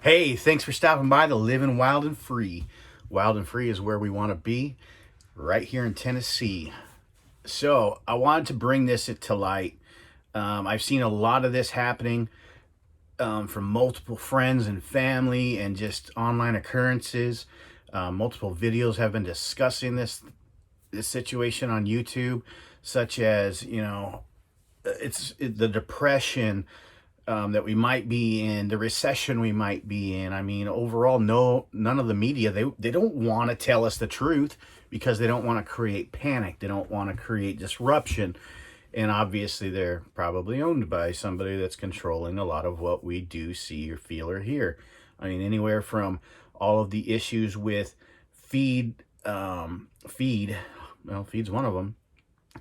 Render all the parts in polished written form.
Hey, thanks for stopping by the Living Wild and Free. Wild and Free is where we want to be, right here in Tennessee. So I wanted to bring this to light. I've seen a lot of this happening from multiple friends and family and just online occurrences. Multiple videos have been discussing this situation on YouTube, such as, the depression that we might be in, the recession we might be in. I mean, overall, none of the media, they don't want to tell us the truth because they don't want to create panic. They don't want to create disruption. And obviously, they're probably owned by somebody that's controlling a lot of what we do, see, or feel, or hear. I mean, anywhere from all of the issues with feed, feed's one of them.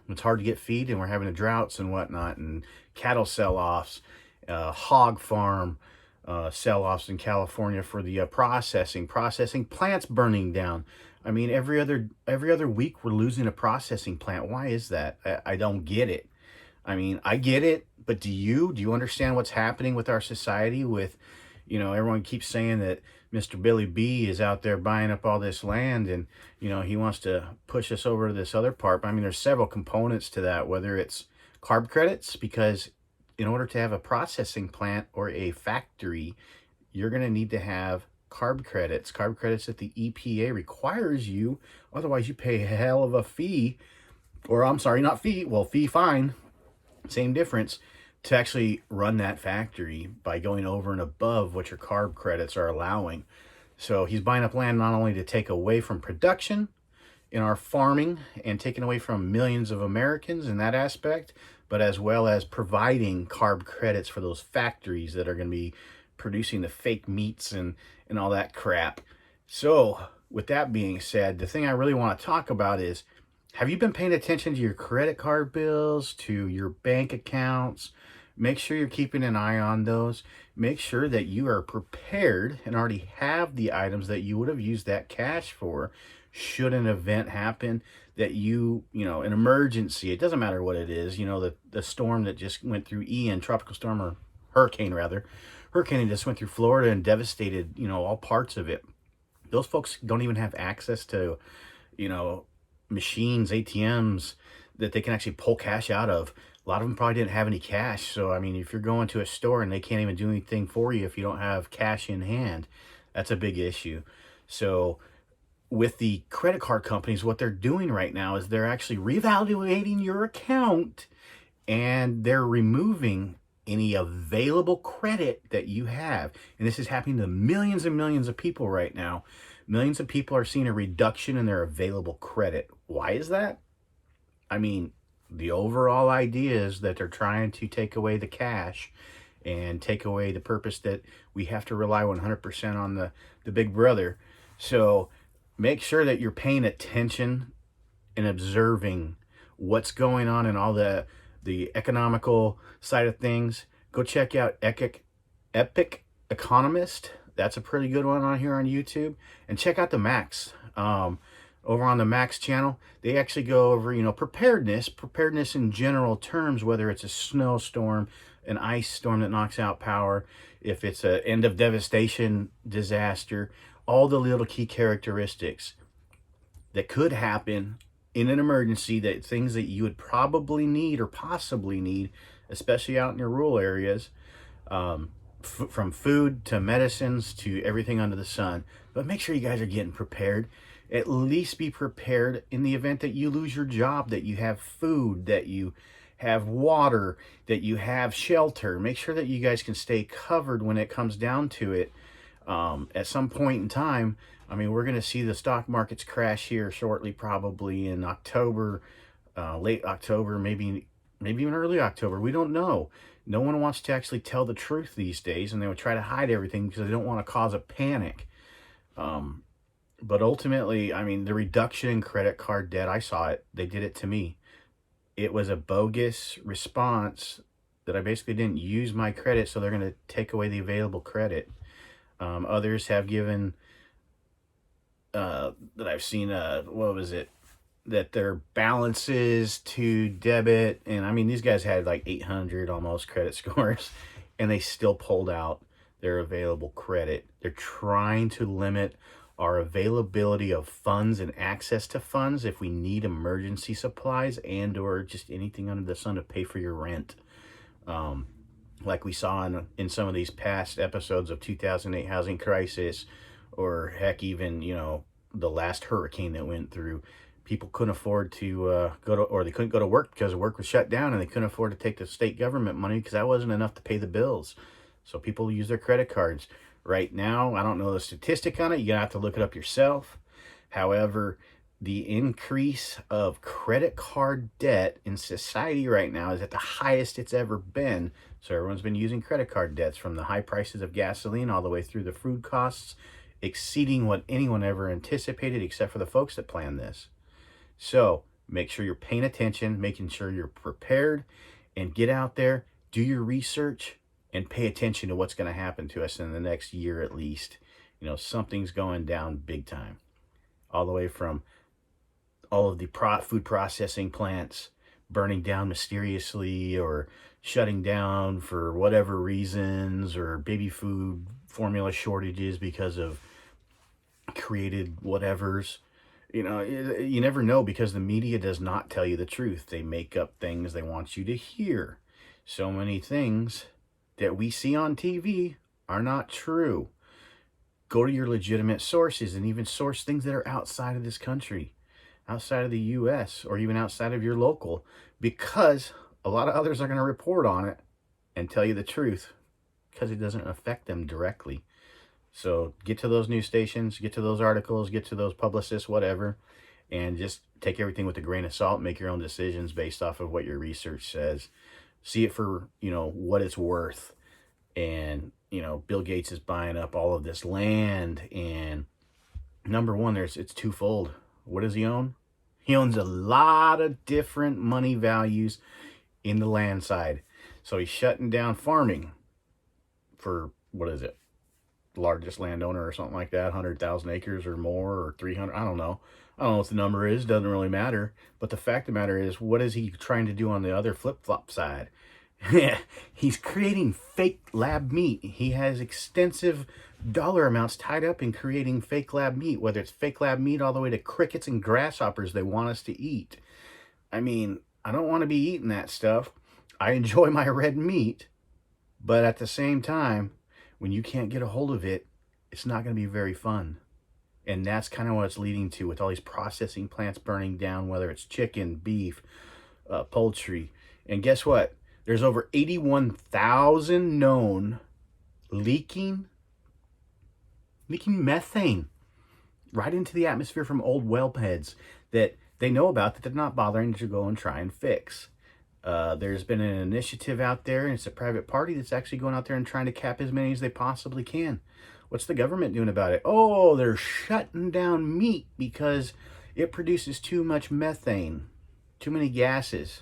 It's hard to get feed, and we're having droughts and whatnot, and cattle sell-offs, hog farm sell-offs in California for the processing plants burning down. I mean, every other week we're losing a processing plant. Why is that? I don't get it. I mean, I get it, but do you understand what's happening with our society? With, everyone keeps saying that Mr. Billy B is out there buying up all this land, and he wants to push us over to this other part. I mean, there's several components to that, whether it's carb credits, because in order to have a processing plant or a factory, you're going to need to have carb credits that the EPA requires you. Otherwise, you pay a hell of a fee, or I'm sorry, not fee, well, fee fine, same difference, to actually run that factory by going over and above what your carb credits are allowing. So he's buying up land not only to take away from production in our farming and taking away from millions of Americans in that aspect, but as well as providing carb credits for those factories that are going to be producing the fake meats and all that crap. So with that being said, the thing I really want to talk about is, have you been paying attention to your credit card bills, to your bank accounts? Make sure you're keeping an eye on those. Make sure that you are prepared and already have the items that you would have used that cash for should an event happen that an emergency. It doesn't matter what it is. The storm that just went through Ian, tropical storm, or hurricane rather. Hurricane that just went through Florida and devastated, all parts of it. Those folks don't even have access to, machines, ATMs that they can actually pull cash out of. A lot of them probably didn't have any cash. So, I mean, if you're going to a store and they can't even do anything for you if you don't have cash in hand, that's a big issue. So with the credit card companies, what they're doing right now is they're actually reevaluating your account, and they're removing any available credit that you have. And this is happening to millions and millions of people right now. Millions of people are seeing a reduction in their available credit. Why is that? I mean, the overall idea is that they're trying to take away the cash and take away the purpose that we have to rely 100% on the big brother. So make sure that you're paying attention and observing what's going on in all the economical side of things. Go check out Epic Economist. That's a pretty good one on here on YouTube. And check out the Max. Over on the Max channel, they actually go over, preparedness in general terms, whether it's a snowstorm, an ice storm that knocks out power, if it's an end of devastation disaster, all the little key characteristics that could happen in an emergency, that things that you would probably need or possibly need, especially out in your rural areas, from food to medicines to everything under the sun. But make sure you guys are getting prepared. At least be prepared in the event that you lose your job, that you have food, that you have water, that you have shelter. Make sure that you guys can stay covered when it comes down to it. At some point in time, I mean, we're going to see the stock markets crash here shortly, probably in October, late October, maybe even early October. We don't know. No one wants to actually tell the truth these days, and they would try to hide everything because they don't want to cause a panic. But ultimately, I mean, the reduction in credit card debt, I saw it. They did it to me. It was a bogus response that I basically didn't use my credit, so they're going to take away the available credit. Others have given, that I've seen, what was it? That their balances to debit, and I mean, these guys had like 800 almost credit scores, and they still pulled out. their available credit. They're trying to limit our availability of funds and access to funds if we need emergency supplies and or just anything under the sun to pay for your rent. Like we saw in some of these past episodes of 2008 housing crisis, or heck, even, you know, the last hurricane that went through. People couldn't afford to they couldn't go to work because work was shut down, and they couldn't afford to take the state government money because that wasn't enough to pay the bills. So people use their credit cards. Right now, I don't know the statistic on it. You're going to have to look it up yourself. However, the increase of credit card debt in society right now is at the highest it's ever been. So everyone's been using credit card debts, from the high prices of gasoline all the way through the food costs, exceeding what anyone ever anticipated except for the folks that planned this. So make sure you're paying attention, making sure you're prepared, and get out there, do your research, and pay attention to what's going to happen to us in the next year at least. You know, something's going down big time. All the way from all of the food processing plants burning down mysteriously or shutting down for whatever reasons, or baby food formula shortages because of created whatevers. You know, you never know, because the media does not tell you the truth. They make up things they want you to hear. So many things that we see on TV are not true. Go to your legitimate sources, and even source things that are outside of this country, outside of the US, or even outside of your local, because a lot of others are going to report on it and tell you the truth because it doesn't affect them directly. So get to those news stations, get to those articles, get to those publicists, whatever, and just take everything with a grain of salt. Make your own decisions based off of what your research says. See it for, you know, what it's worth. And, you know, Bill Gates is buying up all of this land. And number one, it's twofold. What does he own? He owns a lot of different money values in the land side. So he's shutting down farming for, what is it? Largest landowner or something like that, 100,000 acres or more, or 300, I don't know what the number is, doesn't really matter. But the fact of the matter is, what is he trying to do on the other flip-flop side? He's creating fake lab meat. He has extensive dollar amounts tied up in creating fake lab meat, whether it's fake lab meat all the way to crickets and grasshoppers they want us to eat. I mean, I don't want to be eating that stuff. I enjoy my red meat, but at the same time, when you can't get a hold of it, it's not going to be very fun. And that's kind of what it's leading to with all these processing plants burning down, whether it's chicken, beef, poultry. And guess what? There's over 81,000 known leaking methane right into the atmosphere from old wellheads that they know about, that they're not bothering to go and try and fix. There's been an initiative out there, and it's a private party that's actually going out there and trying to cap as many as they possibly can. What's the government doing about it? Oh, they're shutting down meat because it produces too much methane, too many gases.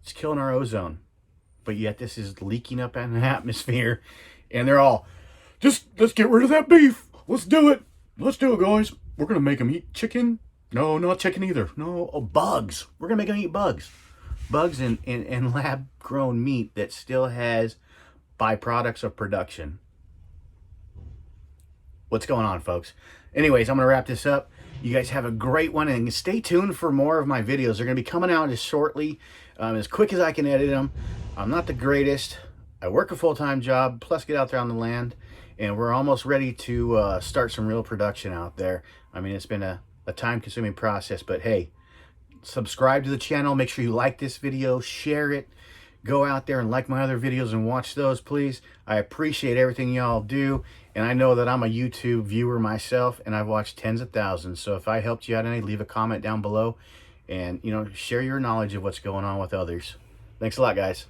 It's killing our ozone. But yet this is leaking up in the atmosphere, and they're all, let's get rid of that beef. Let's do it. Let's do it, guys. We're going to make them eat chicken. No, not chicken either. No, bugs. We're going to make them eat bugs. Bugs and lab-grown meat that still has byproducts of production. What's going on, folks? Anyways, I'm going to wrap this up. You guys have a great one, and stay tuned for more of my videos. They're going to be coming out just shortly, as quick as I can edit them. I'm not the greatest. I work a full-time job, plus get out there on the land, and we're almost ready to start some real production out there. I mean, it's been a time-consuming process, but hey, subscribe to the channel. Make sure you like this video, share it. Go out there and like my other videos and watch those, please. I appreciate everything y'all do. And I know that I'm a YouTube viewer myself, and I've watched tens of thousands. So if I helped you out any, leave a comment down below and, you know, share your knowledge of what's going on with others. Thanks a lot, guys.